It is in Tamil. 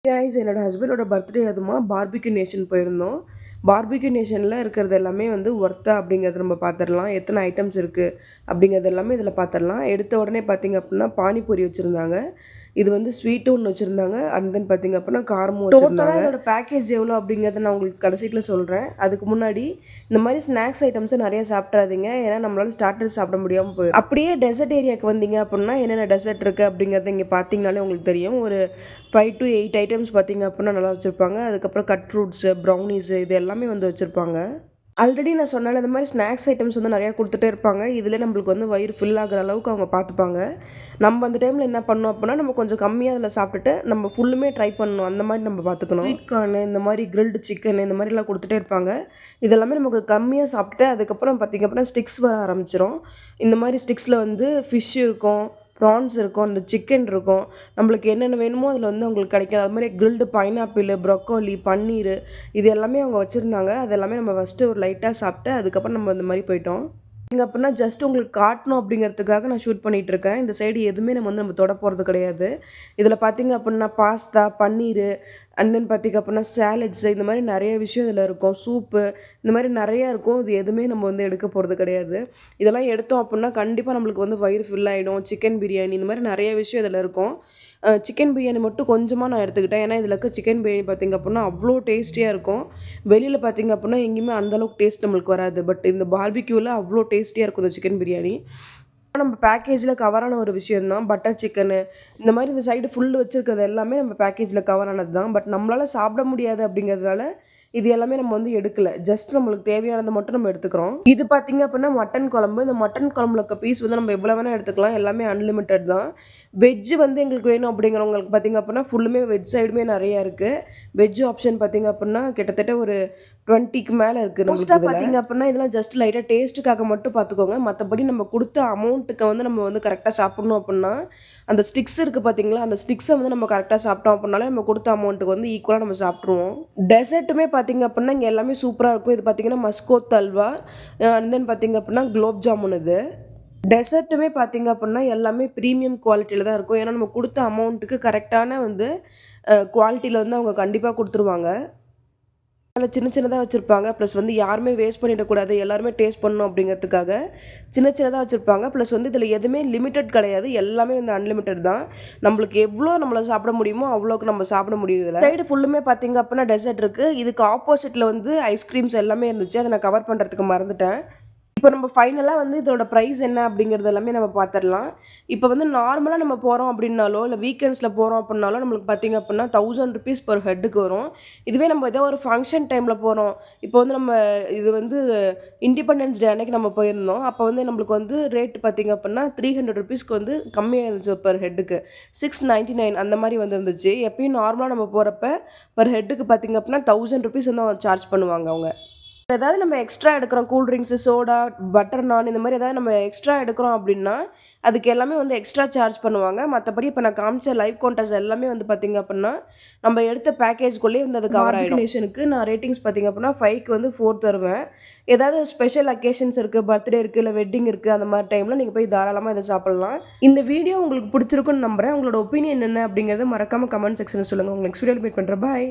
கைஸ் என்னோட ஹஸ்பண்டோட பர்த்டே அதுமா பார்பிக்யூ நேஷன் போயிருந்தோம். பார்பிக்யூ நேஷனில் இருக்கிறது எல்லாமே வந்து ஒர்த்தா அப்படிங்கிறத நம்ம பார்த்துடலாம். எத்தனை ஐட்டம்ஸ் இருக்குது அப்படிங்கிறது எல்லாமே இதில் பார்த்துடலாம். எடுத்த உடனே பார்த்திங்க அப்படின்னா பானிபூரி வச்சுருந்தாங்க. இது வந்து ஸ்வீட்டும் ஒன்று வச்சுருந்தாங்க. அண்ட் தென் பார்த்திங்க அப்படின்னா காரமும் வச்சுருந்தாங்க. இதோட பேக்கேஜ் எவ்வளோ அப்படிங்கிறத நான் உங்களுக்கு கடைசியில் சொல்கிறேன். அதுக்கு முன்னாடி இந்த மாதிரி ஸ்நாக்ஸ் ஐட்டம்ஸை நிறைய சாப்பிட்றாதீங்க. ஏன்னா நம்மளால ஸ்டார்டர் சாப்பிட முடியாமல் போயிடும். அப்படியே டெசர்ட் ஏரியாவுக்கு வந்தீங்க அப்படின்னா என்னென்ன டெசர்ட் இருக்குது அப்படிங்கிறத இங்கே பார்த்தீங்கனாலே உங்களுக்கு தெரியும். ஒரு 5 to 8 ஐட்டம்ஸ் பார்த்திங்க அப்படின்னா நல்லா வச்சுருப்பாங்க. அதுக்கப்புறம் கட் ஃப்ரூட்ஸு, ப்ரௌனிஸு இது எல்லாமே வந்து வச்சுருப்பாங்க. ஆல்ரெடி நான் சொன்னால இந்த மாதிரி ஸ்நாக்ஸ் ஐட்டம்ஸ் வந்து நிறையா கொடுத்துட்டே இருப்பாங்க. இதில் நம்மளுக்கு வந்து வயிறு ஃபில் ஆகிற அளவுக்கு அவங்க பார்த்துப்பாங்க. நம்ம அந்த டைமில் என்ன பண்ணோம் அப்படின்னா நம்ம கொஞ்சம் கம்மியாக அதில் சாப்பிட்டுட்டு நம்ம ஃபுல்லுமே ட்ரை பண்ணணும். அந்த மாதிரி நம்ம பார்த்துக்கணும். ஸ்வீட் கார்னு இந்த மாதிரி கிரில்டு சிக்கன் இந்த மாதிரிலாம் கொடுத்துட்டே இருப்பாங்க. இதெல்லாமே நமக்கு கம்மியாக சாப்பிட்டுட்டு அதுக்கப்புறம் பார்த்திங்க அப்படின்னா ஸ்டிக்ஸ் வர ஆரம்பிச்சிடும். இந்த மாதிரி ஸ்டிக்ஸில் வந்து ஃபிஷ் இருக்கும், ப்ரான்ஸ் இருக்கும், அந்த சிக்கன் இருக்கும். நம்மளுக்கு என்னென்ன வேணுமோ அதில் வந்து அவங்களுக்கு கிடைக்கும். அது மாதிரி கிரில்டு பைனாப்பிள், ப்ரொக்கோலி, பன்னீர் இது எல்லாமே அவங்க வச்சுருந்தாங்க. அது எல்லாமே நம்ம ஃபஸ்ட்டு ஒரு லைட்டாக சாப்பிட்டு அதுக்கப்புறம் நம்ம இந்த மாதிரி போயிட்டோம். இங்கே அப்படின்னா ஜஸ்ட் உங்களுக்கு காட்டணும் அப்படிங்கிறதுக்காக நான் ஷூட் பண்ணிகிட்ருக்கேன். இந்த சைடு எதுவுமே நம்ம தொட போகிறது கிடையாது. இதில் பார்த்திங்க அப்படின்னா பாஸ்தா, பன்னீர் அண்ட் தென் பார்த்திங்க அப்படின்னா சேலட்ஸு இந்த மாதிரி நிறைய விஷயம் இதில் இருக்கும். சூப்பு இந்த மாதிரி நிறையா இருக்கும். இது எதுவுமே நம்ம வந்து எடுக்க போகிறது கிடையாது. இதெல்லாம் எடுத்தோம் அப்படின்னா கண்டிப்பாக நம்மளுக்கு வந்து வயிறு ஃபில் ஆகிடும். சிக்கன் பிரியாணி இந்த மாதிரி நிறைய விஷயம் இதில் இருக்கும். சிக்கன் பிரியாணி மட்டும் கொஞ்சமாக நான் எடுத்துக்கிட்டேன். ஏன்னா இதில் இருக்க சிக்கன் பிரியாணி பார்த்திங்க அப்படின்னா அவ்வளோ டேஸ்டியாக இருக்கும். வெளியில் பார்த்திங்க அப்படின்னா எங்கேயுமே அந்தளவுக்கு டேஸ்ட் நம்மளுக்கு வராது. பட் இந்த பார்பிக்யூவில் அவ்வளோ டேஸ்டியாக இருக்கும் இந்த சிக்கன் பிரியாணி. நம்ம பேக்கேஜில் கவரான ஒரு விஷயம் தான் பட்டர் சிக்கனு. இந்த மாதிரி இந்த சைடு ஃபுல்லு வச்சுருக்கிறது எல்லாமே நம்ம பேக்கேஜில் கவரானது தான். பட் நம்மளால் சாப்பிட முடியாது அப்படிங்கிறதுனால இது எல்லாமே நம்ம வந்து எடுக்கல. ஜஸ்ட் நம்மளுக்கு தேவையானதை மட்டும் நம்ம எடுத்துக்கிறோம். இது பார்த்திங்க அப்படின்னா மட்டன் குழம்பு. இந்த மட்டன் குழம்புல இருக்க பீஸ் வந்து நம்ம எவ்வளோ வேணால் எடுத்துக்கலாம். எல்லாமே அன்லிமிட்டட் தான். வெஜ்ஜு வந்து எங்களுக்கு வேணும் அப்படிங்கிறவங்களுக்கு பார்த்திங்க அப்படின்னா ஃபுல்லுமே வெஜ் சைடுமே நிறையா இருக்குது. வெஜ் ஆப்ஷன் பார்த்திங்க அப்படின்னா கிட்டத்தட்ட ஒரு 20க்கு மேலே இருக்குது. மோஸ்ட்டாக பார்த்திங்க அப்படின்னா இதெல்லாம் ஜஸ்ட் லைட்டாக டேஸ்ட்டுக்காக மட்டும் பார்த்துக்கோங்க. மற்றபடி நம்ம கொடுத்த அமௌண்ட்டுக்கு வந்து நம்ம வந்து கரெக்டாக சாப்பிட்ணும் அப்படின்னா அந்த ஸ்டிக்ஸ் இருக்குது பார்த்திங்களா, அந்த ஸ்டிக்ஸை வந்து நம்ம கரெக்டாக சாப்பிட்டோம் அப்படின்னாலே நம்ம கொடுத்த அமௌண்ட்டுக்கு வந்து ஈக்குவலாக நம்ம சாப்பிட்ருவோம். டெசர்ட்டுமே பார்த்திங்க அப்படின்னா இங்கே எல்லாமே சூப்பராக இருக்கும். இது பார்த்திங்கன்னா மஸ்கோத் அல்வா அண்ட் தென் பார்த்திங்க அப்படின்னா குலோப் ஜாமுன். இது டெசர்ட்டுமே பார்த்திங்க அப்படின்னா எல்லாமே ப்ரீமியம் குவாலிட்டியில் தான் இருக்கும். ஏன்னா நம்ம கொடுத்த அமௌண்ட்டுக்கு கரெக்டான வந்து குவாலிட்டியில் வந்து அவங்க கண்டிப்பாக கொடுத்துருவாங்க. அதில் சின்ன சின்னதாக வச்சுருப்பாங்க. ப்ளஸ் வந்து யாருமே வேஸ்ட் பண்ணிடக்கூடாது, எல்லாருமே டேஸ்ட் பண்ணணும் அப்படிங்கிறதுக்காக சின்ன சின்னதாக வச்சுருப்பாங்க. ப்ளஸ் வந்து இதில் எதுவுமே லிமிட்டட் கிடையாது. எல்லாமே வந்து அன்லிமிட்டட் தான். நம்மளுக்கு எவ்வளோ நம்மளை சாப்பிட முடியுமோ அவ்வளோக்கு நம்ம சாப்பிட முடியும். இதில் சைடு ஃபுல்லுமே பார்த்திங்க அப்படின்னா டெசர்ட் இருக்குது. இதுக்கு ஆப்போசிட்டில் வந்து ஐஸ்கிரீம்ஸ் எல்லாமே இருந்துச்சு. அதை நான் கவர் பண்ணுறதுக்கு மறந்துட்டேன். இப்போ நம்ம ஃபைனலாக வந்து இதோட ப்ரைஸ் என்ன அப்படிங்கிறது எல்லாமே நம்ம பார்த்துடலாம். இப்போ வந்து நார்மலாக நம்ம போகிறோம் அப்படின்னாலோ இல்லை வீக்கெண்ட்ஸில் போகிறோம் அப்படின்னாலோ நம்மளுக்கு பார்த்திங்க அப்படின்னா ₹1000 பர் ஹெட்டுக்கு வரும். இதுவே நம்ம ஏதோ ஒரு ஃபங்க்ஷன் டைமில் போகிறோம். இப்போ வந்து நம்ம இது வந்து இண்டிபெண்டன்ஸ் டே அன்னைக்கு நம்ம போயிருந்தோம். அப்போ வந்து நம்மளுக்கு வந்து ரேட் பார்த்திங்க அப்படின்னா ₹300 வந்து கம்மியாக இருந்துச்சு பர் ஹெட்டுக்கு. 699 அந்த மாதிரி வந்துருந்துச்சு. எப்பயும் நார்மலாக நம்ம போகிறப்ப பர் ஹெட்டுக்கு பார்த்திங்க அப்படின்னா ₹1000 வந்து சார்ஜ் பண்ணுவாங்க அவங்க. ஏதாவது நம்ம எக்ஸ்ட்ரா எடுக்கிறோம், கூல்ட்ரிங்க்ஸு, சோடா, பட்டர் நான் இந்த மாதிரி ஏதாவது நம்ம எக்ஸ்ட்ரா எடுக்கிறோம் அப்படின்னா அதுக்கு எல்லாமே வந்து எக்ஸ்ட்ரா சார்ஜ் பண்ணுவாங்க. மற்றபடி இப்போ நான் காமிச்ச லைவ் கவுண்டர்ஸ் எல்லாமே வந்து பார்த்திங்க அப்படின்னா நம்ம எடுத்த பேக்கேஜ்குள்ளேயே வந்து அது கவர் ஆகிடும். நான் ரேட்டிங்ஸ் பார்த்திங்க அப்படின்னா 5க்கு வந்து 4 தருவேன். ஏதாவது ஸ்பெஷல் அக்கேஷன்ஸ் இருக்குது, பர்த்டே இருக்குது, இல்லை வெட்டிங் இருக்குது, அந்த மாதிரி டைமில் நீங்கள் போய் தாராளமாக இதை சாப்பிட்லாம். இந்த வீடியோ உங்களுக்கு பிடிச்சிருக்குன்னு நம்புகிறேன். உங்களோட ஒப்பீனியன் என்ன அப்படிங்கிறத மறக்காமல் கமெண்ட் செக்ஷனில் சொல்லுங்கள். உங்களுக்கு நெக்ஸ்ட் வீடியோவில் மீட் பண்ணுறேன். பாய்.